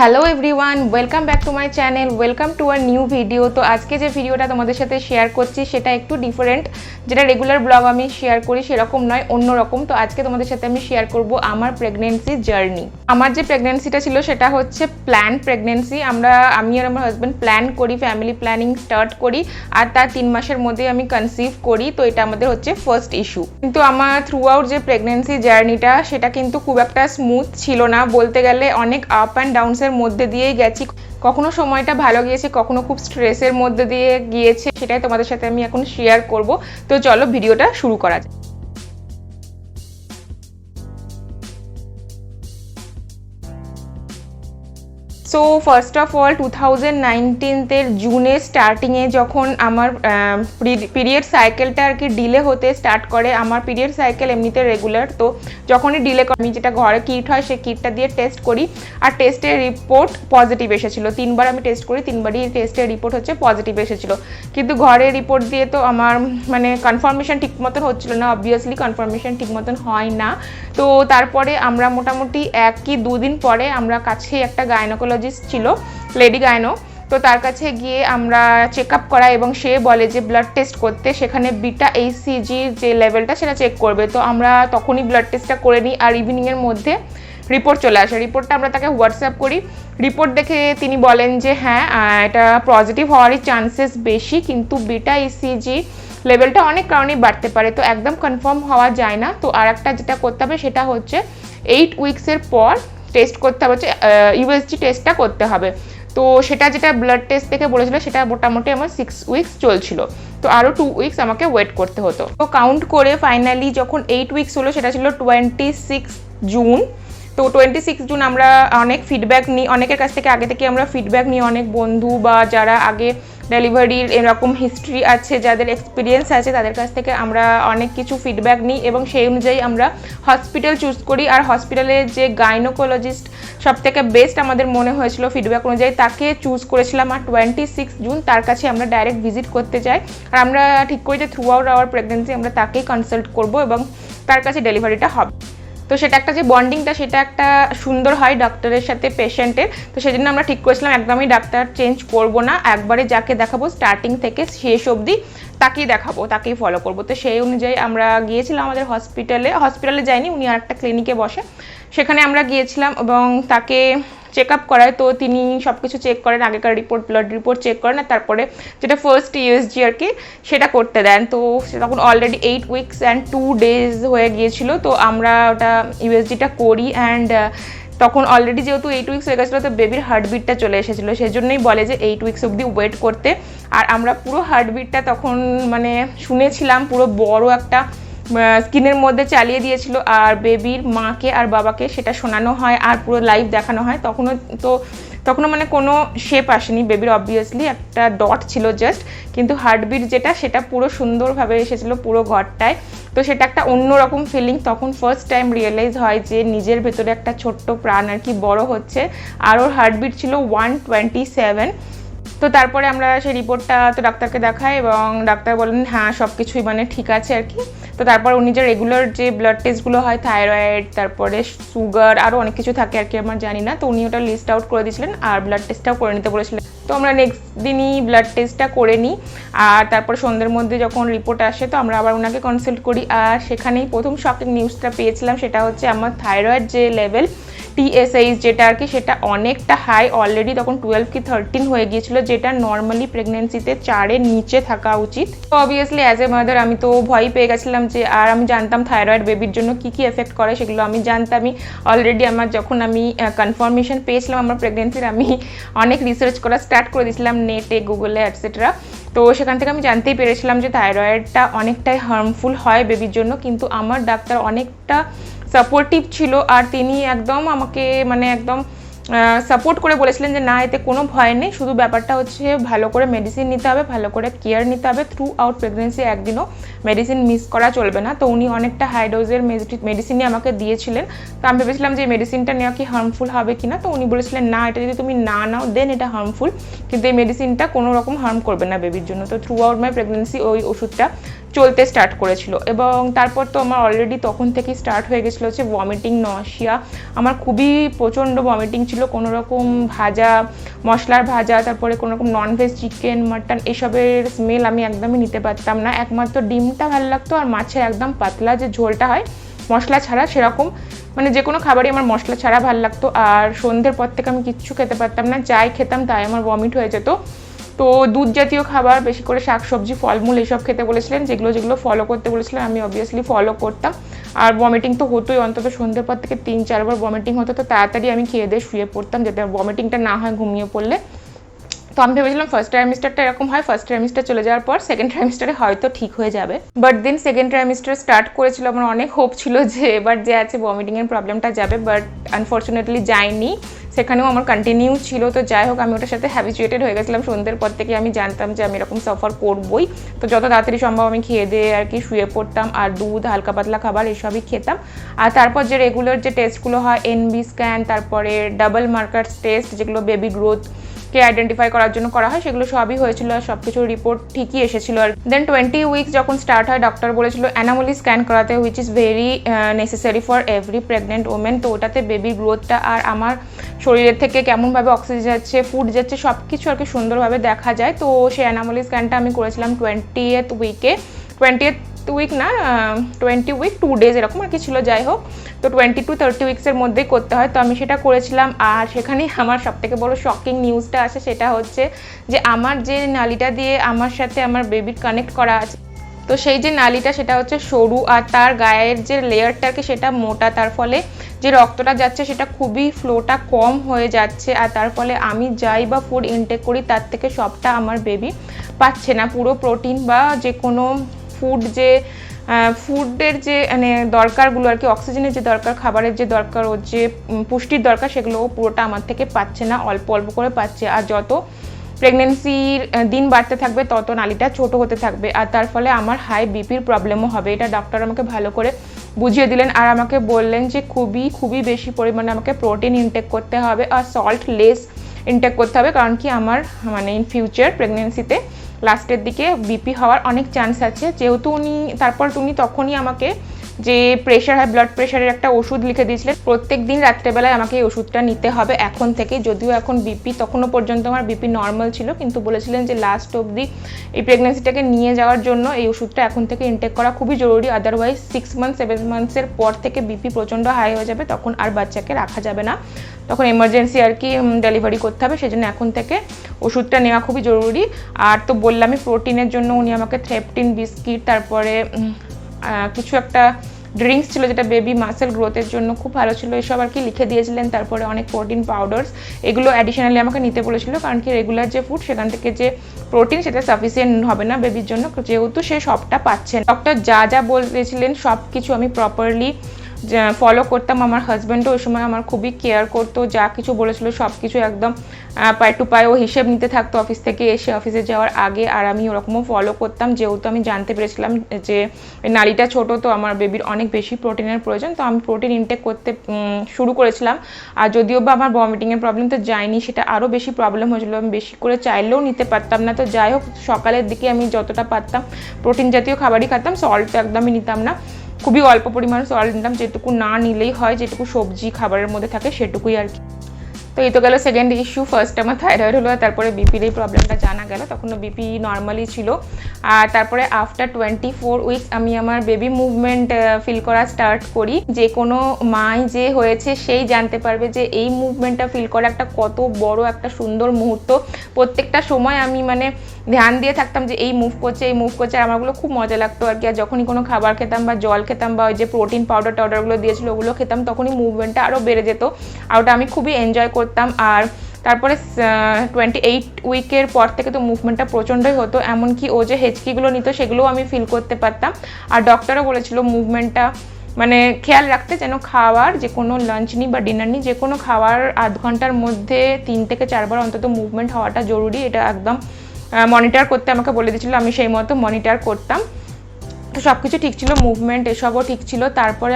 Hello everyone, welcome back to my channel, welcome to our new video. তো আজকে যে ভিডিওটা তোমাদের সাথে শেয়ার করছি সেটা একটু ডিফারেন্ট, যেটা রেগুলার ব্লগ আমি শেয়ার করি সেরকম নয়, অন্যরকম। তো আজকে তোমাদের সাথে আমি শেয়ার করব আমার প্রেগনেন্সি জার্নি। আমার যে প্রেগনেন্সিটা ছিল সেটা হচ্ছে প্ল্যান প্রেগনেন্সি। আমি আর আমার হাজব্যান্ড প্ল্যান করি, ফ্যামিলি প্ল্যানিং স্টার্ট করি, আর তার 3 মাসের মধ্যে আমি কনসিভ করি। তো এটা আমাদের হচ্ছে ফার্স্ট ইস্যু। কিন্তু আমার থ্রু আউট যে প্রেগনেন্সি জার্নিটা সেটা কিন্তু খুব একটা স্মুথ ছিল না, বলতে গেলে অনেক আপ অ্যান্ড ডাউনসের মধ্যে দিয়েই গেছি। কখনো সময়টা ভালো গিয়েছে, কখনো খুব স্ট্রেসের মধ্যে দিয়ে গিয়েছে, সেটাই তোমাদের সাথে আমি এখন শেয়ার করব। তো চলো ভিডিওটা শুরু করা যাক। সো ফার্স্ট অফ অল 2019 জুনের স্টার্টিংয়ে যখন আমার পিরিয়ড সাইকেলটা আর কি ডিলে হতে স্টার্ট করে। আমার পিরিয়ড সাইকেল এমনিতে রেগুলার, তো যখনই ডিলে আমি যেটা ঘরে কিট হয় সেই কিটটা দিয়ে টেস্ট করি, আর টেস্টের রিপোর্ট পজিটিভ এসেছিলো। 3বার আমি টেস্ট করি, 3বারই টেস্টের রিপোর্ট হচ্ছে পজিটিভ এসেছিলো। কিন্তু ঘরের রিপোর্ট দিয়ে তো আমার মানে কনফার্মেশন ঠিক মতন হচ্ছিলো না, অবভিয়াসলি কনফার্মেশন ঠিক মতন হয় না। তো তারপরে আমরা মোটামুটি 1 কি 2 দিন পরে আমরা কাছে একটা গাইনোকোলজিস্ট ছিল, লেডি গাইনো, তো তার কাছে গিয়ে আমরা চেক আপ করা এবং সে বলে যে ব্লাড টেস্ট করতে, সেখানে বিটা এইচসিজির যে লেভেলটা সেটা চেক করবে। তো আমরা তখনই ব্লাড টেস্টটা করে নিই, আর ইভিনিংয়ের মধ্যে রিপোর্ট চলে আসে। রিপোর্টটা আমরা তাকে হোয়াটসঅ্যাপ করি। রিপোর্ট দেখে তিনি বলেন যে হ্যাঁ, এটা পজিটিভ হওয়ারই চান্সেস বেশি, কিন্তু বিটা এইচসিজি লেভেলটা অনেক কারণেই বাড়তে পারে, তো একদম কনফার্ম হওয়া যায় না। তো আর একটা যেটা করতে হবে সেটা হচ্ছে 8 উইকসের পর টেস্ট করতে হবে, হচ্ছে ইউএসজি টেস্টটা করতে হবে। তো সেটা যেটা ব্লাড টেস্ট থেকে বলেছিল সেটা মোটামুটি আমার 6 উইকস চলছিল, তো আরও 2 উইকস আমাকে ওয়েট করতে হতো। তো কাউন্ট করে ফাইনালি যখন 8 উইকস হলো সেটা ছিল 26 জুন। তো 26 জুন আমরা অনেক ফিডব্যাক নিই, অনেকের কাছ থেকে আগে থেকে আমরা ফিডব্যাক নিই, অনেক বন্ধু বা যারা আগে ডেলিভারির এরকম হিস্ট্রি আছে, যাদের এক্সপিরিয়েন্স আছে, তাদের কাছ থেকে আমরা অনেক কিছু ফিডব্যাক নিই এবং সেই অনুযায়ী আমরা হসপিটাল চুজ করি। আর হসপিটালের যে গাইনোকোলজিস্ট সব থেকে বেস্ট আমাদের মনে হয়েছিল ফিডব্যাক অনুযায়ী, তাকে চুজ করেছিলাম। আর 26 জুন তার কাছে আমরা ডাইরেক্ট ভিজিট করতে যাই, আর আমরা ঠিক করি যে থ্রু আউট আওয়ার প্রেগনেন্সি আমরা তাকেই কনসাল্ট করব এবং তার কাছে ডেলিভারিটা হবে। তো সেটা একটা যে বন্ডিংটা সেটা একটা সুন্দর হয় ডাক্তারের সাথে পেশেন্টের। তো সেজন্য আমরা ঠিক করেছিলাম একদমই ডাক্তার চেঞ্জ করব না, একবারে যাকে দেখাবো স্টার্টিং থেকে শেষ অবধি তাকেই দেখাবো, তাকেই ফলো করবো। তো সেই অনুযায়ী আমরা গিয়েছিলাম আমাদের হসপিটালে যাইনি, উনি আর একটা ক্লিনিকে বসে, সেখানে আমরা গিয়েছিলাম এবং তাকে চেক আপ করায়। তো তিনি সব কিছু চেক করেন, আগেকার রিপোর্ট, ব্লাড রিপোর্ট চেক করেন, আর তারপরে যেটা ফার্স্ট ইউএসজি আর কি সেটা করতে দেন। তো তখন অলরেডি 8 উইকস অ্যান্ড 2 ডেজ হয়ে গিয়েছিল। তো আমরা ওটা ইউএসজিটা করি, অ্যান্ড তখন অলরেডি যেহেতু 8 উইকস হয়ে গেছিলো, তো বেবির হার্টবিটটা চলে এসেছিলো, সেজন্যই বলে যে 8 উইকস অবধি ওয়েট করতে। আর আমরা পুরো হার্টবিটটা তখন মানে শুনেছিলাম, পুরো বড় একটা স্ক্রিনের মধ্যে চালিয়ে দিয়েছিল, আর বেবির মাকে আর বাবাকে সেটা শোনানো হয় আর পুরো লাইভ দেখানো হয়। তখনও মানে কোনো শেপ আসেনি বেবির, অবভিয়াসলি একটা ডট ছিল জাস্ট, কিন্তু হার্টবিট যেটা সেটা পুরো সুন্দরভাবে এসেছিলো পুরো ঘরটায়। তো সেটা একটা অন্যরকম ফিলিং। তখন ফার্স্ট টাইম রিয়েলাইজ হয় যে নিজের ভেতরে একটা ছোট্ট প্রাণ আর কি বড় হচ্ছে। আর ওর হার্টবিট ছিল 127। তো তারপরে আমরা সেই রিপোর্টটা তো ডাক্তারকে দেখাই এবং ডাক্তার বলেন হ্যাঁ সব কিছুই মানে ঠিক আছে আর কি। তো তারপর উনি যে রেগুলার যে ব্লাড টেস্টগুলো হয়, থাইরয়েড, তারপরে সুগার, আরও অনেক কিছু থাকে আর কি, আমার জানি না, তো উনি ওটা লিস্ট আউট করে দিয়েছিলেন আর ব্লাড টেস্টটাও করে নিতে বলেছিলেন। তো আমরা নেক্সট দিনই ব্লাড টেস্টটা করে নিই, আর তারপর সন্ধ্যের মধ্যে যখন রিপোর্ট আসে তো আমরা আবার ওনাকে কনসাল্ট করি। আর সেখানেই প্রথম শকিং নিউজটা পেয়েছিলাম, সেটা হচ্ছে আমার থাইরয়েড যে লেভেল TSH যেটা আর কি সেটা অনেকটা হাই, অলরেডি তখন 12 কি 13 হয়ে গিয়েছিল, যেটা নর্মালি প্রেগনেন্সিতে 4-এর নিচে থাকা উচিত। তো অবভিয়াসলি অ্যাজ এ মাদার আমি তো ভয় পেয়ে গেছিলাম যে, আর আমি জানতাম থাইরয়েড বেবির জন্য কি কি এফেক্ট করে সেগুলো আমি জানতামই অলরেডি। যখন আমি কনফার্মেশন পেয়েছিলাম আমার প্রেগনেন্সির, আমি অনেক রিসার্চ করা স্টার্ট করে দিয়েছিলাম নেটে, গুগলে, এটসেট্রা। তো সেখান থেকে আমি জানতেই পেরেছিলাম যে থাইরয়েডটা অনেকটাই হার্মফুল হয় বেবির জন্য, কিন্তু আমার ডাক্তার অনেকটা সাপোর্টিভ ছিল, আর তিনি একদম আমাকে মানে একদম সাপোর্ট করে বলেছিলেন যে না, এতে কোনো ভয় নেই, শুধু ব্যাপারটা হচ্ছে ভালো করে মেডিসিন নিতে হবে, ভালো করে কেয়ার নিতে হবে থ্রু আউট প্রেগনেন্সি, একদিনও মেডিসিন মিস করা চলবে না। তো উনি অনেকটা হাই ডোজের মেডিসিনই আমাকে দিয়েছিলেন। তো আমি ভেবেছিলাম যে মেডিসিনটা নেওয়া কি হার্মফুল হবে কি না, তো উনি বলেছিলেন না, এটা যদি তুমি না নাও দেন এটা হার্মফুল, কিন্তু এই মেডিসিনটা কোনো রকম হার্ম করবে না বেবির জন্য। তো থ্রু আউট মাই প্রেগনেন্সি ওই ওষুধটা চলতে স্টার্ট করেছিল, এবং তারপর তো আমার অলরেডি তখন থেকেই স্টার্ট হয়ে গেছিলো হচ্ছে ভমিটিং, নশিয়া, আমার খুবই প্রচণ্ড ভমিটিং ছিল, কোনো রকম ভাজা মশলার ভাজা, তারপরে কোনো রকম ননভেজ চিকেন মাটন এসবের স্মেল আমি একদমই নিতে পারতাম না। একমাত্র ডিমটা ভালো লাগতো আর মাছের একদম পাতলা যে ঝোলটা হয় মশলা ছাড়া, সেরকম মানে যে কোনো খাবারই আমার মশলা ছাড়া ভালো লাগতো। আর সন্ধ্যের পর থেকে আমি কিচ্ছু খেতে পারতাম না, যাই খেতাম তাই আমার ভমিট হয়ে যেত। তো দুধ জাতীয় খাবার, বেশি করে শাকসবজি ফলমূল এসব খেতে বলেছিলেন, যেগুলো ফলো করতে বলেছিলেন আমি অবভিয়াসলি ফলো করতাম। আর ভমিটিং তো হতোই, অন্তত সন্ধ্যের পর থেকে 3-4 বার ভমিটিং হতো, তো তাড়াতাড়ি আমি খেয়ে দিয়ে শুয়ে পড়তাম যাতে ভমিটিংটা না হয় ঘুমিয়ে পড়লে। তো আমি ভেবেছিলাম ফার্স্ট ট্রাইমিস্টারটা এরকম হয়, ফার্স্ট ট্রাইমিস্টার চলে যাওয়ার পর সেকেন্ড ট্রাইমিস্টারে হয়তো ঠিক হয়ে যাবে। But then second trimester start করেছিল, আমার অনেক হোপ ছিল যে এবার যে আছে ভমিটিংয়ের প্রবলেমটা যাবে, বাট আনফর্চুনেটলি যায়নি, সেখানেও আমার কন্টিনিউ ছিল। তো যাই হোক, আমি ওটার সাথে হ্যাবিচুয়েটেড হয়ে গেছিলাম। সন্ধ্যের পর থেকে আমি জানতাম যে আমি এরকম সাফার করবই, তো যত তাড়াতাড়ি সম্ভব আমি খেয়ে দিয়ে আর কি শুয়ে পড়তাম, আর দুধ হালকা পাতলা খাবার এসবই খেতাম। আর তারপর যে রেগুলার যে টেস্টগুলো হয়, এনবি স্ক্যান, তারপরে ডাবল মার্কার্স টেস্ট, যেগুলো বেবি গ্রোথকে আইডেন্টিফাই করার জন্য করা হয়, সেগুলো সবই হয়েছিল আর সব কিছু রিপোর্ট ঠিকই এসেছিলো। আর দেন 20 উইকস যখন স্টার্ট হয়, ডক্টর বলেছিল অ্যানোমালি স্ক্যান করাতে, which is very necessary for every pregnant women. তো ওটাতে বেবির গ্রোথটা আর আমার শরীরের থেকে কেমনভাবে অক্সিজেন যাচ্ছে, ফুড যাচ্ছে, সব কিছু আর কি সুন্দরভাবে দেখা যায়। তো সেই অ্যানোমালি স্ক্যানটা আমি করেছিলাম 20th উইকে, 20th উইক না 20 উইক 2 ডেজ এরকম আর কি ছিল। যাই হোক, তো 20 to 30 উইক্সের মধ্যেই করতে হয়, তো আমি সেটা করেছিলাম। আর সেখানেই আমার সবথেকে বড় শকিং নিউজটা আসে, সেটা হচ্ছে যে আমার যে নালিটা দিয়ে আমার সাথে আমার বেবির কানেক্ট করা আছে, তো সেই যে নালিটা সেটা হচ্ছে সরু, আর তার গায়ের যে লেয়ারটাকে সেটা মোটা, তার ফলে যে রক্তটা যাচ্ছে সেটা খুবই ফ্লোটা কম হয়ে যাচ্ছে। আর তার ফলে আমি যাই বা ফুড ইনটেক করি তার থেকে সবটা আমার বেবি পাচ্ছে না, পুরো প্রোটিন বা যে কোনো ফুডের যে মানে দরকারগুলো আর কি, অক্সিজেনের যে দরকার, খাবারের যে দরকার, ওর যে পুষ্টির দরকার, সেগুলো পুরোটা আমার থেকে পাচ্ছে না, অল্প অল্প করে পাচ্ছে। আর যত প্রেগনেন্সির দিন বাড়তে থাকবে তত নালিটা ছোট হতে থাকবে, আর তার ফলে আমার হাই বিপির প্রবলেমও হবে। এটা ডক্টর আমাকে ভালো করে বুঝিয়ে দিলেন, আর আমাকে বললেন যে খুবই বেশি পরিমাণে আমাকে প্রোটিন ইনটেক করতে হবে আর সল্ট লেস ইনটেক করতে হবে, কারণ কি আমার মানে ইন ফিউচার প্রেগনেন্সিতে লাস্টের দিকে বিপি হওয়ার অনেক চান্স আছে। যেহেতু উনি তখনই আমাকে যে প্রেশার হয়, ব্লাড প্রেশারের একটা ওষুধ লিখে দিয়েছিলেন, প্রত্যেক দিন রাত্রেবেলায় আমাকে এই ওষুধটা নিতে হবে এখন থেকে। যদিও এখন বিপি, তখনও পর্যন্ত আমার বিপি নর্মাল ছিল, কিন্তু বলেছিলেন যে লাস্ট অবধি এই প্রেগনেন্সিটাকে নিয়ে যাওয়ার জন্য এই ওষুধটা এখন থেকে ইনটেক করা খুবই জরুরি, আদারওয়াইজ 6-7 মান্থসের পর থেকে বিপি প্রচণ্ড হাই হয়ে যাবে, তখন আর বাচ্চাকে রাখা যাবে না, তখন এমার্জেন্সি আর কি ডেলিভারি করতে হবে। সেজন্য এখন থেকে ওষুধটা নেওয়া খুবই জরুরি। আর তো বললামই প্রোটিনের জন্য উনি আমাকে থ্রেপটিন বিস্কিট, তারপরে কিছু একটা ড্রিঙ্কস ছিল যেটা বেবি মাসেল গ্রোথের জন্য খুব ভালো ছিল, এসব আর কি লিখে দিয়েছিলেন। তারপরে অনেক প্রোটিন পাউডার্স, এগুলো অ্যাডিশনালি আমাকে নিতে বলেছিল, কারণ কি রেগুলার যে ফুড সেখান থেকে যে প্রোটিন সেটা সাফিসিয়েন্ট হবে না বেবির জন্য, যেহেতু সে সবটা পাচ্ছে না। ডক্টর যা বলেছিলেন সব কিছু আমি প্রপারলি ফলো করতাম। আমার হাজব্যান্ডও ওই সময় আমার খুবই কেয়ার করতো, যা কিছু বলেছিল সব কিছু একদম পায়ে টু পায়ে ও হিসেব নিতে থাকতো অফিস থেকে এসে, অফিসে যাওয়ার আগে, আর আমি ওরকমও ফলো করতাম, যেহেতু আমি জানতে পেরেছিলাম যে নালিটা ছোট, তো আমার বেবির অনেক বেশি প্রোটিনের প্রয়োজন, তো আমি প্রোটিন ইনটেক করতে শুরু করেছিলাম। আর যদিও বা আমার ভমিটিংয়ের প্রবলেম তো যায়নি, সেটা আরও বেশি প্রবলেম হয়েছিল, আমি বেশি করে চাইলেও নিতে পারতাম না। তো যাই হোক, সকালের দিকে আমি যতটা পারতাম প্রোটিন জাতীয় খাবারই খেতাম, সল্ট তো একদমই নিতাম না, খুবই অল্প পরিমাণে সল্ট নিতাম, যেটুকু না নিলেই হয়, যেটুকু সবজি খাবারের মধ্যে থাকে সেটুকুই আর কি। তো এই তো গেল সেকেন্ড ইস্যু। ফার্স্ট আমার থাইরয়েড হলো, তারপরে বিপির এই প্রবলেমটা জানা গেল, তখনও বিপি নর্মালি ছিল। আর তারপরে আফটার 24 উইকস আমি আমার বেবি মুভমেন্ট ফিল করা স্টার্ট করি। যে কোনো মাই যে হয়েছে সেই জানতে পারবে যে এই মুভমেন্টটা ফিল করা একটা কত বড় একটা সুন্দর মুহূর্ত। প্রত্যেকটা সময় আমি মানে ধ্যান দিয়ে থাকতাম যে এই মুভ করছে, আর আমারগুলো খুব মজা লাগতো আর কি। আর যখনই কোনো খাবার খেতাম বা জল খেতাম বা ওই যে প্রোটিন টাউডারগুলো দিয়েছিল ওগুলো খেতাম, তখনই মুভমেন্টটা আরও বেড়ে যেত, আর ওটা আমি খুবই এনজয় করতাম। আর তারপরে 28 উইকের পর থেকে তো মুভমেন্টটা প্রচণ্ডই হতো, এমনকি ও যে হেঁচকিগুলো নিত সেগুলোও আমি ফিল করতে পারতাম। আর ডক্টরও বলেছিল মুভমেন্টটা মানে খেয়াল রাখতে, যেন খাওয়ার যে কোনো লাঞ্চ নিই বা ডিনার নিই, যে কোনো খাওয়ার আধ ঘন্টার মধ্যে 3 থেকে 4 বার অন্তত মুভমেন্ট হওয়াটা জরুরি, এটা একদম মনিটর করতে আমাকে বলে দিয়েছিলো। আমি সেই মতো মনিটর করতাম, তো সব কিছু ঠিক ছিল, মুভমেন্ট এসবও ঠিক ছিল। তারপর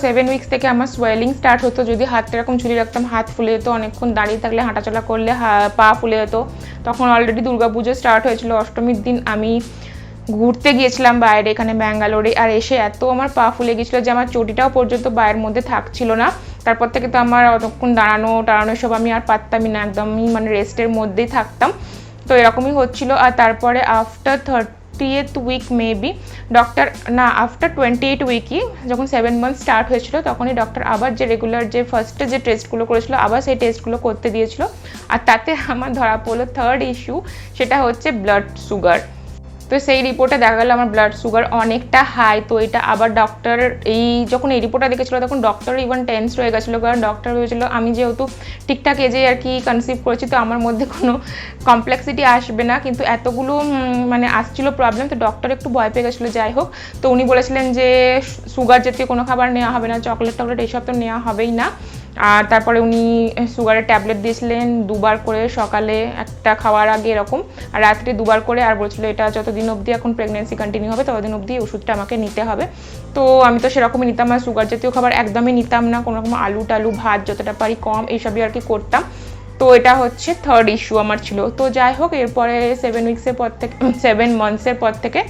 7 উইকস থেকে আমার সোয়েলিং স্টার্ট হতো। যদি হাতটা এরকম ঝুলিয়ে রাখতাম হাত ফুলে যেত, অনেকক্ষণ দাঁড়িয়ে থাকলে হাঁটাচলা করলে পা ফুলে যেত। তখন অলরেডি দুর্গাপুজো স্টার্ট হয়েছিল, অষ্টমীর দিন আমি ঘুরতে গিয়েছিলাম বাইরে, এখানে ব্যাঙ্গালোরে, আর এসে এত আমার পা ফুলে গেছিলো যে আমার চটিটাও পর্যন্ত পায়ের মধ্যে থাকছিল না। তারপর থেকে তো আমার অতক্ষণ দাঁড়ানো সব আমি আর পারতামই না, একদমই মানে রেস্টের মধ্যেই থাকতাম। তো এরকমই হচ্ছিল। আর তারপরে after 30th week maybe doctor, না আফটার 28 উইকই যখন 7 মান্থ স্টার্ট হয়েছিল তখনই ডক্টর আবার যে রেগুলার যে ফার্স্টে যে টেস্টগুলো করেছিল আবার সেই টেস্টগুলো করতে দিয়েছিল। আর তাতে আমার ধরা পড়লো থার্ড ইস্যু, সেটা হচ্ছে ব্লাড সুগার। তো সেই রিপোর্টে দেখা গেলো আমার ব্লাড সুগার অনেকটা হাই। তো এটা আবার ডক্টর যখন এই রিপোর্টটা দেখেছিলো তখন ডক্টর ইভেন টেন্স হয়ে গেছিলো, কারণ ডক্টর ভেবেছিলো আমি যেহেতু ঠিকঠাক এজে আর কি কনসিভ করেছি তো আমার মধ্যে কোনো কমপ্লেক্সিটি আসবে না, কিন্তু এতগুলো মানে আসছিলো প্রবলেম, তো ডক্টর একটু ভয় পেয়ে গেছিলো। যাই হোক, তো উনি বলেছিলেন যে সুগার জাতীয় কোনো খাবার নেওয়া হবে না, চকলেট এইসব তো নেওয়া হবেই না। আর তারপরে উনি সুগারের ট্যাবলেট দিয়েছিলেন 2বার করে, সকালে একটা খাওয়ার আগে এরকম, আর রাত্রে 2বার করে। আর বলছিল এটা যতদিন অবধি এখন প্রেগনেন্সি কন্টিনিউ হবে ততদিন অবধি ওষুধটা আমাকে নিতে হবে। তো আমি তো সেরকমই নিতাম, আর সুগার জাতীয় খাবার একদমই নিতাম না, কোনো রকম আলু টালু ভাত যতটা পারি কম এইসবই আর কি করতাম। তো এটা হচ্ছে থার্ড ইস্যু আমার ছিল। তো যাই হোক, এরপরে 7 মান্থসের পর থেকে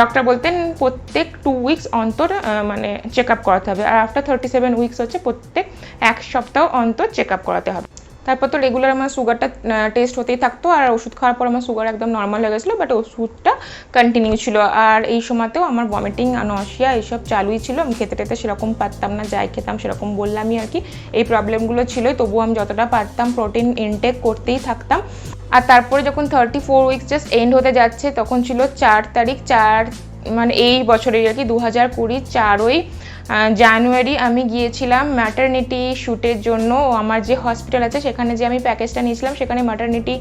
ডক্টর বলতেন প্রত্যেক 2 উইকস অন্তর মানে চেক আপ করাতে হবে, আর আফটার 37 উইকস হচ্ছে প্রত্যেক 1 সপ্তাহ অন্তর চেক আপ করাতে হবে। তারপর তো রেগুলার আমার সুগারটা টেস্ট হতেই থাকতো, আর ওষুধ খাওয়ার পর আমার সুগার একদম নর্মাল হয়ে গেছিলো, বাট ওষুধটা কন্টিনিউ ছিল। আর এই সময়তেও আমার ভমিটিং নশিয়া এইসব চালুই ছিল, আমি খেতে টেতে সেরকম পারতাম না, যাই খেতাম সেরকম বললামই আর কি। এই প্রবলেমগুলো ছিলই, তবুও আমি যতটা পারতাম প্রোটিন ইনটেক করতেই থাকতাম। আর তারপরে যখন 34 উইকস জাস্ট এন্ড হতে যাচ্ছে তখন ছিল 4 তারিখ, মানে এই বছরের আর কি 2020 4ই জানুয়ারি আমি গিয়েছিলাম ম্যাটারনিটি শ্যুটের জন্য। আমার যে হসপিটাল আছে সেখানে যে আমি প্যাকেজটা নিয়েছিলাম সেখানে ম্যাটারনিটি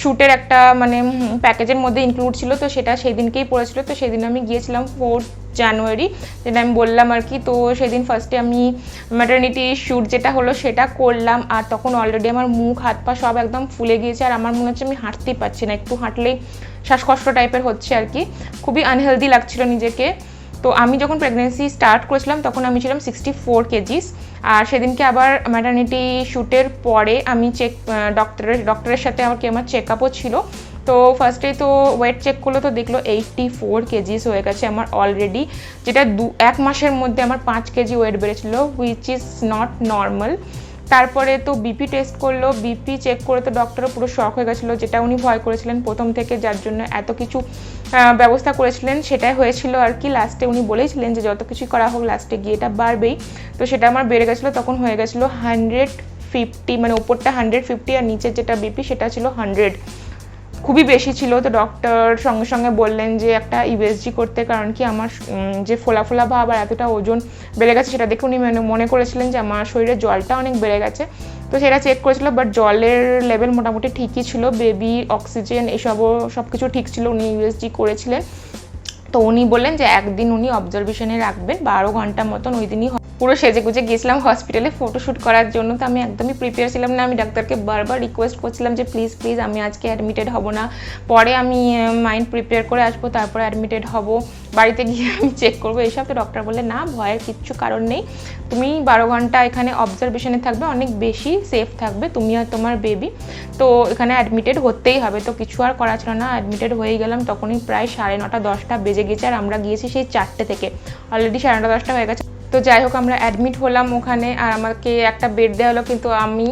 শ্যুটের একটা মানে প্যাকেজের মধ্যে ইনক্লুড ছিল, তো সেটা সেই দিনকেই পড়েছিল। তো সেদিন আমি গিয়েছিলাম 4 জানুয়ারি, যেটা আমি বললাম আর কি। তো সেদিন ফার্স্টে আমি ম্যাটারনিটি শ্যুট যেটা হলো সেটা করলাম, আর তখন অলরেডি আমার মুখ হাত পা সব একদম ফুলে গিয়েছে, আর আমার মনে হচ্ছে আমি হাঁটতেই পারছি না, একটু হাঁটলেই শ্বাসকষ্ট টাইপের হচ্ছে আর কি, খুবই আনহেলদি লাগছিল নিজেকে। তো আমি যখন প্রেগনেন্সি স্টার্ট করেছিলাম তখন আমি ছিলাম 64 কেজিস। আর সেদিনকে আবার ম্যাটারনিটি শ্যুটের পরে আমি ডক্টরের সাথে আমার চেক আপও ছিল। তো ফার্স্টে তো ওয়েট চেক করলো, তো দেখলো 84 কেজিস হয়ে গেছে আমার অলরেডি, যেটা 1 মাসের মধ্যে আমার 5 কেজি ওয়েট বেড়েছিল, হুইচ ইজ নট নর্মাল। তারপরে তো বিপি টেস্ট করলো, বিপি চেক করে তো ডক্টরও পুরো শক হয়ে গেছিলো, যেটা উনি ভয় করেছিলেন প্রথম থেকে, যার জন্য এত কিছু ব্যবস্থা করেছিলেন সেটাই হয়েছিল আর কি। লাস্টে উনি বলেছিলেন যে যত কিছু করা হোক লাস্টে গিয়ে এটা বাড়বেই, তো সেটা আমার বেড়ে গেছিলো, তখন হয়ে গেছিলো 150, মানে ওপরটা 150 আর নিচের যেটা বিপি সেটা ছিল 100, খুবই বেশি ছিল। তো ডক্টর সঙ্গে সঙ্গে বললেন যে একটা ইউএসজি করতে, কারণ কি আমার যে ফোলা ফোলা ভাব আর এতটা ওজন বেড়ে গেছে সেটা দেখে উনি মনে করেছিলেন যে আমার শরীরে জলটা অনেক বেড়ে গেছে। তো সেটা চেক করেছিল, বাট জলের লেভেল মোটামুটি ঠিকই ছিল, বেবি অক্সিজেন এসবও সব কিছু ঠিক ছিল। উনি ইউএসজি করেছিলেন, তো উনি বললেন যে একদিন উনি অবজারভেশনে রাখবেন 12 ঘন্টা মতন। ওই দিনই পুরো সেজে গুজে গিয়েছিলাম হসপিটালে ফটোশ্যুট করার জন্য। তো আমি একদমই প্রিপেয়ার ছিলাম না, আমি ডাক্তারকে বারবার রিকোয়েস্ট করছিলাম যে প্লিজ আমি আজকে অ্যাডমিটেড হব না, পরে আমি মাইন্ড প্রিপেয়ার করে আসবো, তারপরে অ্যাডমিটেড হব, বাড়িতে গিয়ে আমি চেক করবো এইসব। তো ডক্টর বললে না, ভয়ের কিচ্ছু কারণ নেই, তুমি 12 ঘন্টা এখানে অবজারভেশনে থাকবে, অনেক বেশি সেফ থাকবে তুমি আর তোমার বেবি, তো এখানে অ্যাডমিটেড হতেই হবে। তো কিছু আর করা ছিল না, অ্যাডমিটেড হয়ে গেলাম। তখনই প্রায় 9:30 10টা বেজে গেছে, আর আমরা গিয়েছি সেই 4টে থেকে, অলরেডি 9:30 10টা হয়ে গেছে। তো যাই হোক, আমরা অ্যাডমিট হলাম ওখানে, আর আমাকে একটা বেড দেওয়া হলো, কিন্তু আমি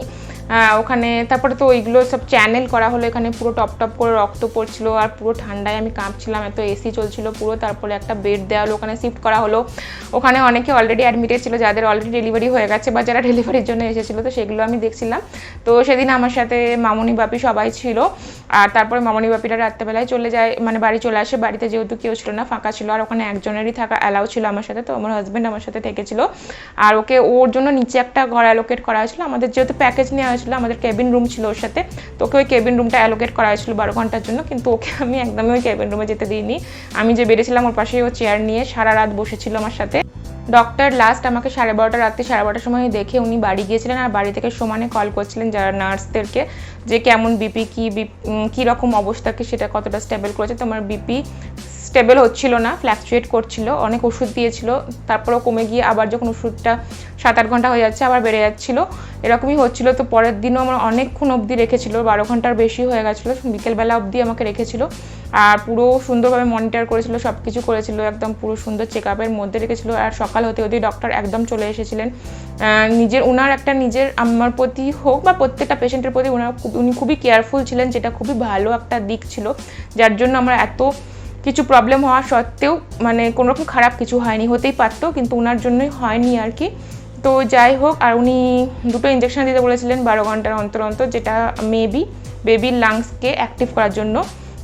ওখানে তারপরে তো ওইগুলো সব চ্যানেল করা হলো, এখানে পুরো টপ করে রক্ত পড়ছিল, আর পুরো ঠান্ডায় আমি কাঁপছিলাম, এত এসি চলছিল পুরো। তারপরে একটা বেড দেওয়া হলো, ওখানে শিফট করা হলো। ওখানে অনেকে অলরেডি অ্যাডমিটেড ছিল, যাদের অলরেডি ডেলিভারি হয়ে গেছে বা যারা ডেলিভারির জন্য এসেছিলো, তো সেগুলো আমি দেখছিলাম। তো সেদিন আমার সাথে মামনি বাপি সবাই ছিল। আর তারপরে মামনি বাপিরা রাত্রেবেলায় চলে যায়, মানে বাড়ি চলে আসে। বাড়িতে যেহেতু কেউ ছিল না, ফাঁকা ছিল, আর ওখানে একজনেরই থাকা অ্যালাউ ছিল আমার সাথে, তো আমার হাজব্যান্ড আমার সাথে থেকেছিল। আর ওর জন্য নিচে একটা ঘর অ্যালোকেট করা হয়েছিল, আমাদের যেহেতু প্যাকেজ নেওয়া হয়েছিল, আমাদের কেবিন রুম ছিল ওর সাথে, তো ওকে ওই কেবিন রুমটা অ্যালোকেট করা হয়েছিল 12 ঘন্টার জন্য। কিন্তু ওকে আমি একদমই ওই কেবিন রুমে যেতে দিইনি, আমি যে বেরিয়েছিলাম ওর পাশেই ও চেয়ার নিয়ে সারা রাত বসেছিল আমার সাথে। ডক্টর লাস্ট আমাকে 12:30 রাত্রি 12:30 সময় দেখে উনি বাড়ি গিয়েছিলেন, আর বাড়ি থেকে সমানে কল করছিলেন যারা নার্সদেরকে, যে কেমন বিপি, কী রকম অবস্থাকে সেটা কতটা স্টেবল করেছে। তো আমার বিপি স্টেবল হচ্ছিল না, ফ্ল্যাকচুয়েট করছিল, অনেক ওষুধ দিয়েছিল, তারপরেও কমে গিয়ে আবার যখন ওষুধটা 7-8 ঘন্টা হয়ে যাচ্ছে, আবার বেড়ে যাচ্ছিলো, এরকমই হচ্ছিলো। তো পরের দিনও আমার অনেকক্ষণ অবধি রেখেছিল, 12 ঘন্টার বেশি হয়ে গেছিলো, বিকেলবেলা অবধি আমাকে রেখেছিল। আর পুরো সুন্দরভাবে মনিটর করেছিল, সব কিছু করেছিল, একদম পুরো সুন্দর চেক আপের মধ্যে রেখেছিল। আর সকাল হতে হতেই ডক্টর একদম চলে এসেছিলেন। ওনার একটা নিজের আমার প্রতি হোক বা প্রত্যেকটা পেশেন্টের প্রতি উনি খুবই কেয়ারফুল ছিলেন, যেটা খুবই ভালো একটা দিক ছিল, যার জন্য আমরা এত কিছু প্রবলেম হওয়া সত্ত্বেও মানে কোনোরকম খারাপ কিছু হয়নি, হতেই পারতো কিন্তু ওনার জন্যই হয়নি আর কি। তো যাই হোক, আর উনি 2টো ইঞ্জেকশন দিতে বলেছিলেন 12 ঘন্টার অন্তর অন্তর, যেটা বেবির লাংসকে অ্যাক্টিভ করার জন্য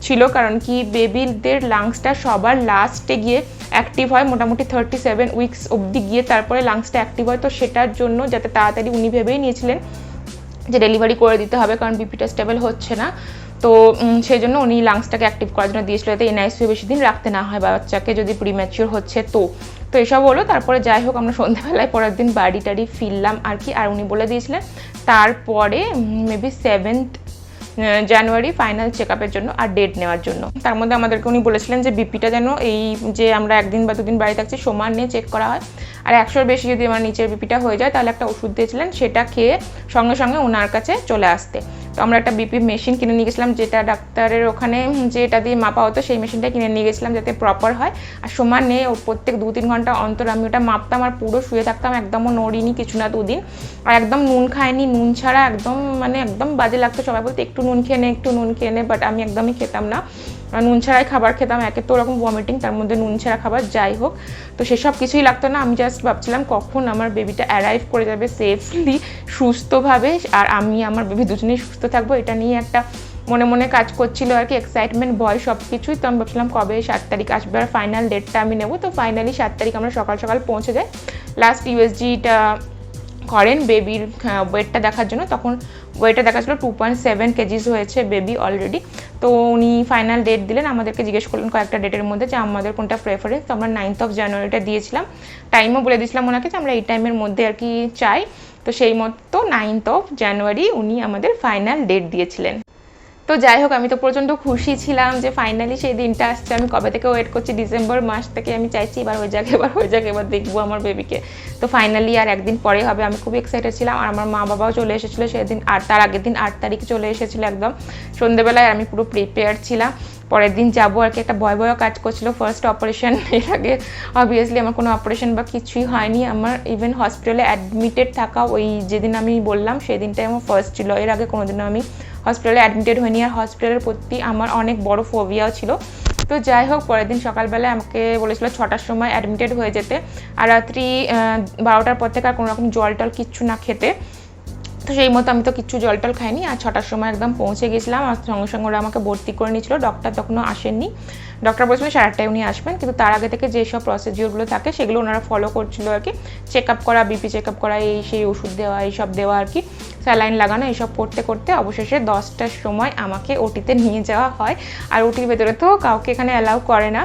ছিল, কারণ কি বেবিদের লাংসটা সবার লাস্টে গিয়ে অ্যাক্টিভ হয়, মোটামুটি 37 উইকস অবধি গিয়ে তারপরে লাংসটা অ্যাক্টিভ হয়। তো সেটার জন্য যাতে তাড়াতাড়ি উনি ভেবেই নিয়েছিলেন যে ডেলিভারি করে দিতে হবে, কারণ বিপিটা স্টেবল হচ্ছে না। তো সেই জন্য উনি লাংসটাকে অ্যাক্টিভ করার জন্য দিয়েছিল, যাতে এনআইসিউ বেশি দিন রাখতে না হয় বাচ্চাকে, যদি প্রিম্যাচিওর হচ্ছে তো এসব হলো। তারপরে যাই হোক, আমরা সন্ধ্যাবেলায় পরের দিন বাড়ি টাড়ি ফিরলাম আর কি। আর উনি বলে দিয়েছিলেন তারপরে মেবি 7th জানুয়ারি ফাইনাল চেক আপের জন্য আর ডেট নেওয়ার জন্য। তার মধ্যে আমাদেরকে উনি বলেছিলেন যে বিপিটা যেন এই যে আমরা 1 দিন বা 2 দিন বাড়ি থাকছি সমান নিয়ে চেক করা হয়, আর 100-র বেশি যদি আমার নিচের বিপিটা হয়ে যায় তাহলে একটা ওষুধ দিয়েছিলেন, সেটা খেয়ে সঙ্গে সঙ্গে ওনার কাছে চলে আসতে। তো আমরা একটা বিপি মেশিন কিনে নিয়ে গেছিলাম, যেটা ডাক্তারের ওখানে যেটা দিয়ে মাপা হতো সেই মেশিনটা কিনে নিয়ে গেছিলাম, যাতে প্রপার হয়। আর সমান নিয়ে প্রত্যেক 2-3 ঘন্টা অন্তর আমি ওটা মাপতাম, আর পুরো শুয়ে থাকতাম, একদমও নড়িনি কিছু না 2 দিন। আর একদম নুন খাইনি, নুন ছাড়া একদম মানে একদম বাজে লাগতো। সবাই বলতো একটু নুন খেয়ে নে, বাট আমি একদমই খেতাম না, নুন ছাড়াই খাবার খেতাম। একে তো ওরকম ভমিটিং, তার মধ্যে নুন ছাড়া খাবার, যাই হোক। তো সেসব কিছুই লাগতো না, আমি জাস্ট ভাবছিলাম কখন আমার বেবিটা অ্যারাইভ করে যাবে সেফলি, সুস্থভাবে, আর আমি আমার বেবি দুজনেই সুস্থ থাকবো, এটা নিয়ে একটা মনে মনে কাজ করছিল আর কি, এক্সাইটমেন্ট, ভয় সব কিছুই। তো আমি ভাবছিলাম কবে 7 তারিখ আসবে আর ফাইনাল ডেটটা আমি নেবো। তো ফাইনালি 7 তারিখ আমরা সকাল সকাল পৌঁছে যাই। লাস্ট ইউএসজিটা করেন বেবির ওয়েটটা দেখার জন্য, তখন ওয়েটটা দেখা ছিল 2.7 কেজিস হয়েছে বেবি অলরেডি। তো উনি ফাইনাল ডেট দিলেন, আমাদেরকে জিজ্ঞেস করলেন কয়েকটা ডেটের মধ্যে যে আমাদের কোনটা প্রেফারেন্স। তো আমরা 9th of জানুয়ারিটা দিয়েছিলাম, টাইমও বলে দিয়েছিলাম ওনাকে যে আমরা এই টাইমের মধ্যে আর কি চাই। তো সেই মতো 9th of জানুয়ারি উনি আমাদের ফাইনাল ডেট দিয়েছিলেন। তো যাই হোক, আমি তো প্রচণ্ড খুশি ছিলাম যে ফাইনালি সেই দিনটা আসছে। আমি কবে থেকে ওয়েট করছি, ডিসেম্বর মাস থেকে আমি চাইছি এবার হয়ে যাক, এবার দেখবো আমার বেবিকে। তো ফাইনালি আর একদিন পরে হবে, আমি খুব এক্সাইটেড ছিলাম। আর আমার মা বাবাও চলে এসেছিলো সেদিন, আর তার আগের দিন 8 তারিখ চলে এসেছিলো একদম সন্ধ্যেবেলায়। আমি পুরো প্রিপেয়ার ছিলাম, পরের দিন যাবো আর কি। একটা ভয় কাজ করছিলো, ফার্স্ট অপারেশন, এর আগে অবভিয়াসলি আমার কোনো অপারেশন বা কিছুই হয়নি। আমার ইভেন হসপিটালে অ্যাডমিটেড থাকা ওই যেদিন আমি বললাম সেই দিনটাই আমার ফার্স্ট ছিল, এর আগে কোনোদিনও আমি হসপিটালে অ্যাডমিটেড হয়নি। আর হসপিটালের প্রতি আমার অনেক বড় ফোবিয়াও ছিল। তো যাই হোক, পরের দিন সকালবেলায় আমাকে বলেছিল 6টার সময় অ্যাডমিটেড হয়ে যেতে, আর রাত্রি 12টার পর থেকে আর কোনো রকম জল টল কিচ্ছু না খেতে। তো সেই মতো আমি তো কিচ্ছু জল টল খাইনি, আর 6টার সময় একদম পৌঁছে গেছিলাম। আর সঙ্গে সঙ্গে ওরা আমাকে ভর্তি করে নিয়েছিল। ডক্টর তখনও আসেননি, ডক্টর বলেছিলেন 8:30 উনি আসবেন, কিন্তু তার আগে থেকে যেসব প্রসিডিওরগুলো থাকে সেগুলো ওনারা ফলো করছিল আর কি। চেক আপ করা, বিপি চেক আপ করা, এই সেই ওষুধ দেওয়া, এইসব দেওয়া আর কি, স্যালাইন লাগানো, এইসব করতে করতে অবশেষে 10টার সময় আমাকে ওটিতে নিয়ে যাওয়া হয়। আর ওটির ভেতরে তো কাউকে এখানে অ্যালাউ করে না,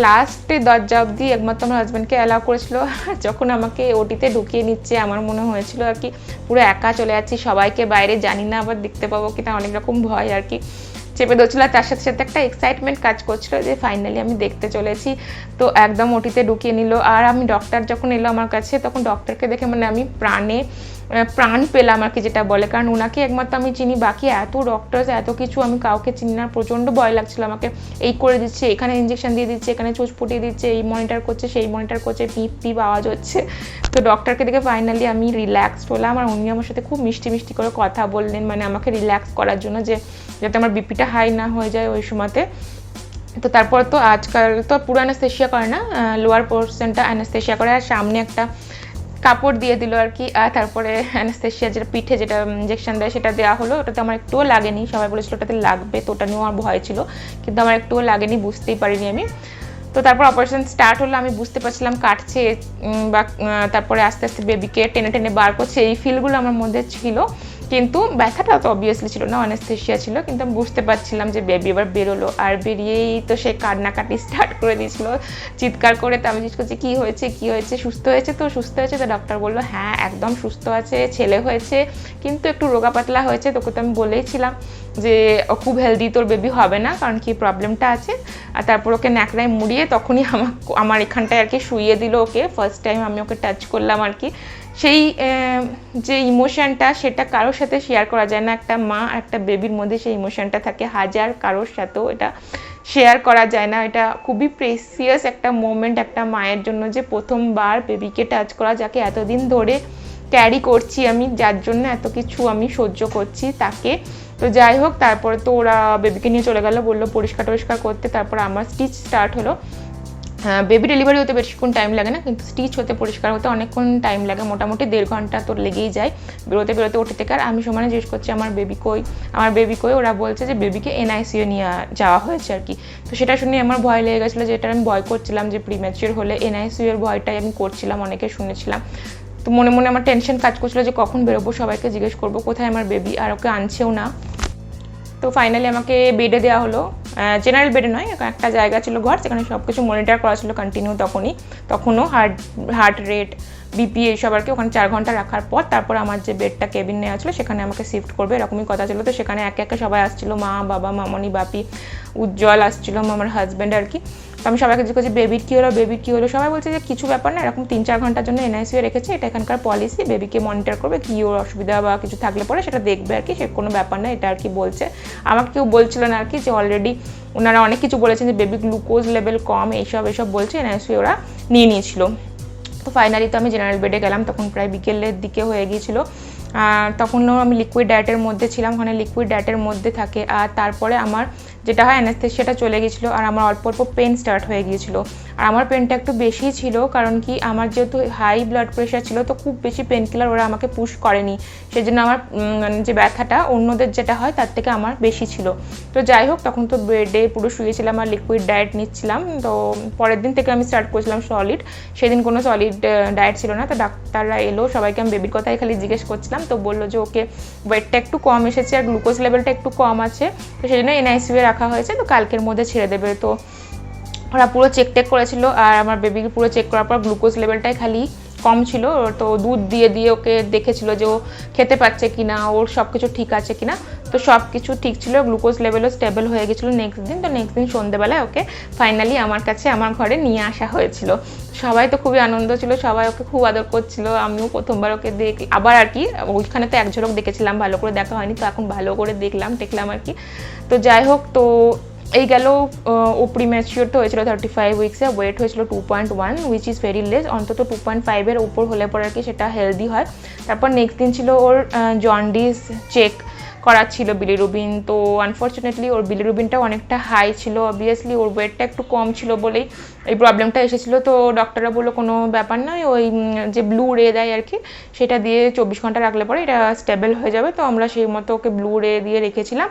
লাস্টে দরজা অবধি একমাত্র আমার হাজব্যান্ডকে অ্যালাউ করেছিল। যখন আমাকে ওটিতে ঢুকিয়ে নিচ্ছে আমার মনে হয়েছিল আর কি পুরো একা চলে যাচ্ছি, সবাইকে বাইরে জানি না আবার দেখতে পাবো কিনা, অনেক রকম ভয় আর কি চেপে ধরছিল। তার সাথে সাথে একটা এক্সাইটমেন্ট কাজ করছিল যে ফাইনালি আমি দেখতে চলেছি। তো একদম ওটিতে ঢুকিয়ে নিল। আর আমি ডক্টর যখন এলো আমার কাছে, তখন ডক্টরকে দেখে মানে আমি প্রাণ পেলাম আর কি, যেটা বলে, কারণ ওনাকে একমাত্র আমি চিনি, বাকি এত ডক্টরস এত কিছু আমি কাউকে চিনি না। প্রচণ্ড ভয় লাগছিল আমাকে, এই করে দিচ্ছে, এখানে ইঞ্জেকশন দিয়ে দিচ্ছে, এখানে চোচ ফুটিয়ে দিচ্ছে, এই মনিটর করছে, সেই মনিটর করছে, পিপ পিপ আওয়াজ হচ্ছে। তো ডক্টরকে দেখে ফাইনালি আমি রিল্যাক্সড হলাম। আর উনি আমার সাথে খুব মিষ্টি মিষ্টি করে কথা বললেন, মানে আমাকে রিল্যাক্স করার জন্য, যে যাতে আমার বিপিটা হাই না হয়ে যায় ওই সময়তে। তো তারপর তো আজকাল তো পুরো অ্যানাস্থেশিয়া করে না, লোয়ার পোর্শনটা অ্যানাস্থেশিয়া করে, আর সামনে একটা কাপড় দিয়ে দিল আর কি। আর তারপরে অ্যানাস্থেশিয়া যেটা পিঠে যেটা ইঞ্জেকশন দেয় সেটা দেওয়া হলো। ওটাতে আমার একটুও লাগেনি, সবাই বলেছিল ওটাতে লাগবে, তো ওটা নিয়েও আমার ভয় ছিল, কিন্তু আমার একটুও লাগেনি, বুঝতেই পারিনি আমি। তো তারপর অপারেশন স্টার্ট হলো, আমি বুঝতে পারছিলাম কাটছে বা তারপরে আস্তে আস্তে বেবিকে টেনে টেনে বার করছে, এই ফিলগুলো আমার মধ্যে ছিল, কিন্তু ব্যথাটা তো অবভিয়াসলি ছিল না, অ্যানেস্থেশিয়া ছিল, কিন্তু আমি বুঝতে পারছিলাম যে বেবি এবার বেরোলো। আর বেরিয়েই তো সে কান্নাকাটি স্টার্ট করে দিয়েছিল চিৎকার করে। তো আমি জিজ্ঞেস করছি কী হয়েছে, সুস্থ হয়েছে তো? তো ডক্টর বললো হ্যাঁ একদম সুস্থ আছে, ছেলে হয়েছে, কিন্তু একটু রোগা পাতলা হয়েছে। তোকে তো আমি বলেইছিলাম যে খুব হেলদি তোর বেবি হবে না, কারণ কি প্রবলেমটা আছে। আর তারপর ওকে ন্যাকড়ায় মুড়িয়ে তখনই আমার এখানটায় আর কি শুইয়ে দিল ওকে। ফার্স্ট টাইম আমি ওকে টাচ করলাম আর কি, সেই যে ইমোশনটা সেটা কারোর সাথে শেয়ার করা যায় না। একটা মা একটা বেবির মধ্যে সেই ইমোশনটা থাকে, হাজার কারোর সাথেও এটা শেয়ার করা যায় না। এটা খুবই প্রেসিয়াস একটা মোমেন্ট একটা মায়ের জন্য, যে প্রথমবার বেবিকে টাচ করা, যাকে এতদিন ধরে ক্যারি করছি আমি, যার জন্য এত কিছু আমি সহ্য করছি তাকে। তো যাই হোক, তারপরে তো ওরা বেবিকে নিয়ে চলে গেল, বললো পরিষ্কার টরিষ্কার করতে। তারপর আমার স্টিচ স্টার্ট হলো। বেবি ডেলিভারি হতে বেশিক্ষণ টাইম লাগে না, কিন্তু স্টিচ হতে পরিষ্কার হতে অনেকক্ষণ টাইম লাগে, মোটামুটি 1.5 ঘন্টা তো লেগেই যায় বেরোতে বেরোতে ওঠে থেকে। আর আমি সমানে জিজ্ঞেস করছি আমার বেবি কই, ওরা বলছে যে বেবিকে NICU নিয়ে যাওয়া হয়েছে আর কি। তো সেটা শুনে আমার ভয় লেগে গেছিলো, যেটা আমি ভয় করছিলাম যে প্রিম্যাচিওর হলে NICU এর ভয়টাই আমি করছিলাম, অনেকে শুনেছিলাম। তো মনে মনে আমার টেনশন কাজ করছিলো যে কখন বেরোবো, সবাইকে জিজ্ঞেস করবো কোথায় আমার বেবি, আর ওকে আনছেও না। তো ফাইনালি আমাকে বেডে দেওয়া হলো, জেনারেল বেডে নয়, একটা জায়গা ছিল ঘর, সেখানে সব কিছু মনিটর করা ছিল কন্টিনিউ। তখনও হার্ট রেট BP এইসব আর কি। ওখানে 4 ঘন্টা রাখার পর তারপর আমার যে বেডটা কেবিন নেওয়া ছিল সেখানে আমাকে শিফট করবে, এরকমই কথা ছিল। তো সেখানে একে একে সবাই আসছিল, মা বাবা মামনি বাপি উজ্জ্বল আসছিল, আমার হাজব্যান্ড আর কি। তো আমি সবাইকে জিজ্ঞেস করছি বেবির কী হলো, সবাই বলছে যে কিছু ব্যাপার না, এরকম 3-4 ঘন্টার জন্য NICU রেখেছে, এটা এখানকার পলিসি, বেবিকে মনিটর করবে, কী ওর অসুবিধা বা কিছু থাকলে পরে সেটা দেখবে আর কি, সে কোনো ব্যাপার না, এটা আর কি বলছে। আমাকে কেউ বলছিল না আর কি যে অলরেডি ওনারা অনেক কিছু বলেছেন যে বেবি গ্লুকোজ লেভেল কম, এইসব বলছে, NICU ওরা নিয়ে নিয়েছিল। তো ফাইনালি তো আমি জেনারেল বেডে গেলাম, তখন প্রায় বিকেলের দিকে হয়ে গিয়েছিলো। তখনও আমি লিকুইড ডায়েটের মধ্যে ছিলাম, ওখানে লিকুইড ডায়েটের মধ্যে থাকে। আর তারপরে আমার যেটা হয় অ্যানাস্থেসিয়াটা চলে গেছিলো, আর আমার অল্প অল্প পেন স্টার্ট হয়ে গিয়েছিলো। আর আমার পেনটা একটু বেশি ছিল, কারণ কি আমার যেহেতু হাই ব্লাড প্রেশার ছিল, তো খুব বেশি পেন কিলার ওরা আমাকে পুশ করেনি, সেই জন্য আমার যে ব্যথাটা অন্যদের যেটা হয় তার থেকে আমার বেশি ছিল। তো যাই হোক, তখন তো বেডে পুরো শুয়েছিলাম আর লিকুইড ডায়েট নিচ্ছিলাম। তো পরের দিন থেকে আমি স্টার্ট করেছিলাম সলিড, সেদিন কোনো সলিড ডায়েট ছিল না। তো ডাক্তাররা এলো, সবাইকে আমি বেবির কথাই খালি জিজ্ঞেস করছিলাম। তো বললো যে ওকে ওয়েটটা একটু কম এসেছে আর গ্লুকোজ লেভেলটা একটু কম আছে, তো সেই জন্য NICU রাখা হয়েছে, তো কালকের মধ্যে ছেড়ে দেবে। তো ওরা পুরো চেক করেছিল, আর আমার বেবিকে পুরো চেক করার পর গ্লুকোজ লেভেলটাই খালি কম ছিল। তো দুধ দিয়ে ওকে দেখেছিল যে ও খেতে পাচ্ছে কিনা, ওর সব কিছু ঠিক আছে কিনা। তো সব কিছু ঠিক ছিল, গ্লুকোজ লেভেলও স্টেবল হয়ে গেছিলো নেক্সট দিন। তো নেক্সট দিন সন্ধ্যেবেলায় ওকে ফাইনালি আমার কাছে আমার ঘরে নিয়ে আসা হয়েছিল। সবাই তো খুবই আনন্দ ছিল, সবাই ওকে খুব আদর করছিল। আমিও প্রথমবার ওকে আবার আর কি, ওইখানে তো এক ঝলক দেখেছিলাম, ভালো করে দেখা হয়নি, তো এখন ভালো করে দেখলাম আর কি। তো যাই হোক, তো এই গেল ও প্রিম্যাচিওর তো হয়েছিল 35 উইক্সে, ওয়েট হয়েছিল 2.1, উইচ ইজ ভেরি লেস, অন্তত 2.5-এর উপর হলে পরে আর কি সেটা হেলদি হয়। তারপর নেক্সট দিন ছিল ওর জন্ডিস চেক করার ছিল, বিলিরুবিন। তো আনফর্চুনেটলি ওর বিলিরুবিনটাও অনেকটা হাই ছিল, অবভিয়াসলি ওর ওয়েটটা একটু কম ছিল বলেই এই প্রবলেমটা এসেছিলো। তো ডক্টররা বললো কোনো ব্যাপার নয়, ওই যে ব্লু রে দেয় আর কি, সেটা দিয়ে 24 ঘন্টা রাখলে পরে এটা স্টেবল হয়ে যাবে। তো আমরা সেই মতো ওকে ব্লু রে দিয়ে রেখেছিলাম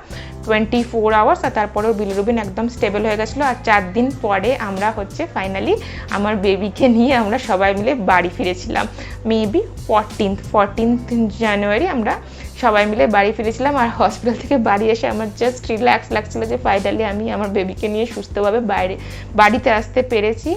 24 আওয়ার্স, আর তারপরে ওর বিলিরুবিন একদম স্টেবল হয়ে গেছিলো। আর 4 দিন পরে আমরা ফাইনালি আমার বেবিকে নিয়ে আমরা সবাই মিলে বাড়ি ফিরেছিলাম, মেবি 14th জানুয়ারি আমরা সবাই মিলে বাড়ি ফিরেছিলাম। আর হসপিটাল থেকে বাড়ি এসে আমার জাস্ট রিল্যাক্স লাগছিল যে ফাইনালি আমি আমার বেবিকে নিয়ে সুস্থভাবে বাড়িতে আসতে পেরেছি।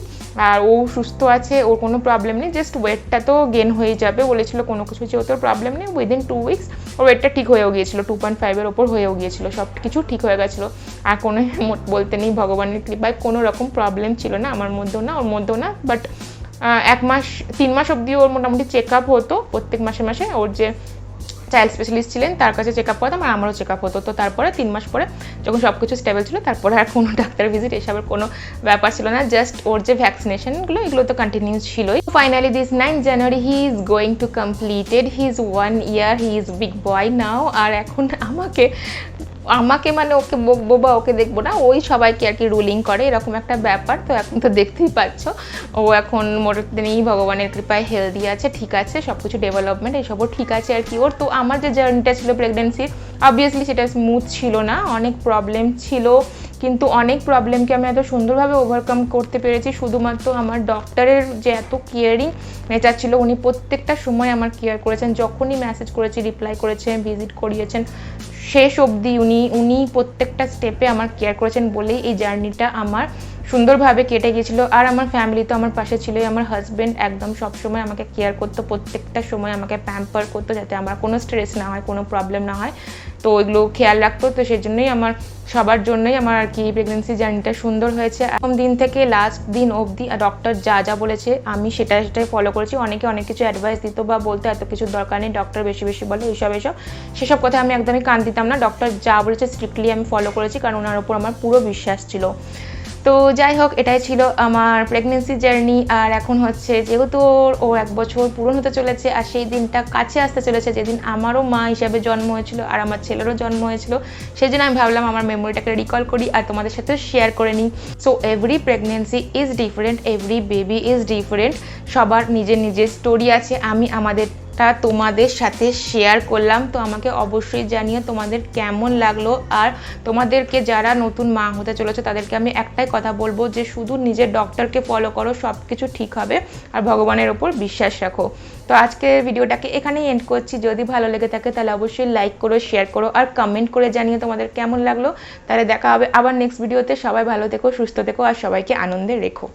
আর ও সুস্থ আছে, ওর কোনো প্রবলেম নেই, জাস্ট ওয়েটটা তো গেন হয়ে যাবে বলেছিল, কোনো কিছু যেহেতু প্রবলেম নেই, উইদিন 2 উইক্স ওর ওয়েটটা ঠিক হয়েও গিয়েছিলো, 2.5-এর ওপর হয়েও গিয়েছিলো, সব কিছু ঠিক হয়ে গেছিলো। আর কোনো বলতে নেই, ভগবানের কৃপায় কোনো রকম প্রবলেম ছিল না, আমার মধ্যেও না, ওর মধ্যেও না। বাট 3 মাস অবধি ওর মোটামুটি চেক আপ হতো, প্রত্যেক মাসে ওর যে চাইল্ড স্পেশালিস্ট ছিলেন তার কাছে চেক আপ করতাম, আর আমারও চেক আপ হতো। তো তারপরে 3 মাস পরে যখন সব কিছু স্টেবল ছিল, তারপরে আর কোনো ডাক্তার ভিজিট এসবের কোনো ব্যাপার ছিল না, জাস্ট ওর যে ভ্যাকসিনেশনগুলো এগুলো তো কন্টিনিউস ছিলই। Finally this 9 January he is going to completed his 1 year, he is big boy now. আর এখন আমাকে মানে ওকে বকবো বা ওকে দেখবো না, ওই সবাইকে আর কি রুলিং করে, এরকম একটা ব্যাপার। তো এখন তো দেখতেই পাচ্ছ ও এখন মোটামুটি নেই, ভগবানের কৃপায় হেলদি আছে, ঠিক আছে, সব কিছু ডেভেলপমেন্ট এসবও ঠিক আছে আর কি ওর। তো আমার যে জার্নিটা ছিল প্রেগনেন্সির, অবভিয়াসলি সেটা স্মুথ ছিল না, অনেক প্রবলেম ছিল, কিন্তু অনেক প্রবলেমকে আমি এত সুন্দরভাবে ওভারকাম করতে পেরেছি শুধুমাত্র আমার ডক্টরের যে এত কেয়ারিং নেচার ছিল। উনি প্রত্যেকটা সময় আমার কেয়ার করেছেন, যখনই মেসেজ করেছি রিপ্লাই করেছেন, ভিজিট করিয়েছেন, শেষ অবধি উনি প্রত্যেকটা স্টেপে আমার কেয়ার করেছেন বলেই এই জার্নিটা আমার সুন্দরভাবে কেটে গিয়েছিল। আর আমার ফ্যামিলি তো আমার পাশে ছিলই, আমার হাজব্যান্ড একদম সবসময় আমাকে কেয়ার করতো, প্রত্যেকটা সময় আমাকে প্যাম্পার করতো, যাতে আমার কোনো স্ট্রেস না হয়, কোনো প্রবলেম না হয়। তো ওইগুলো খেয়াল রাখতো। তো সেই জন্যই আমার সবার জন্যই আমার আর কি প্রেগনেন্সি জার্নিটা সুন্দর হয়েছে। প্রথম দিন থেকে লাস্ট দিন অবধি ডক্টর যা যা বলেছে আমি সেটাই ফলো করেছি। অনেকে অনেক কিছু অ্যাডভাইস দিত বা বলতে এত কিছু দরকার নেই, ডক্টর বেশি বেশি বলে এইসব সেসব কথা আমি একদমই কান দিতাম না। ডক্টর যা বলেছে স্ট্রিক্টলি আমি ফলো করেছি, কারণ ওনার ওপর আমার পুরো বিশ্বাস ছিল। তো যাই হোক, এটাই ছিল আমার প্রেগনেন্সি জার্নি। আর এখন হচ্ছে যেহেতু ও 1 বছর পূরণ হতে চলেছে আর সেই দিনটা কাছে আসতে চলেছে যেদিন আমারও মা হিসাবে জন্ম হয়েছিল আর আমার ছেলেরও জন্ম হয়েছিল, সেই জন্য আমি ভাবলাম আমার মেমোরিটাকে রিকল করি আর তোমাদের সাথে শেয়ার করে নিই। So every pregnancy is different, every baby is different, সবার নিজের নিজের স্টোরি আছে। আমি আমাদেরটা তোমাদের সাথে শেয়ার করলাম। তো আমাকে অবশ্যই জানিও তোমাদের কেমন লাগলো। আর তোমাদেরকে যারা নতুন মা হতে চলেছে তাদেরকে আমি একটাই কথা বলবো যে শুধু নিজের ডক্টরকে ফলো করো, সব কিছু ঠিক হবে, আর ভগবানের ওপর বিশ্বাস রাখো। তো আজকের ভিডিওটাকে এখানেই এন্ড করছি। যদি ভালো লেগে থাকে তাহলে অবশ্যই লাইক করো, শেয়ার করো আর কমেন্ট করে জানিও তোমাদের কেমন লাগলো। তাহলে দেখা হবে আবার নেক্সট ভিডিওতে। সবাই ভালো থেকো, সুস্থ থেকো আর সবাইকে আনন্দে রেখো।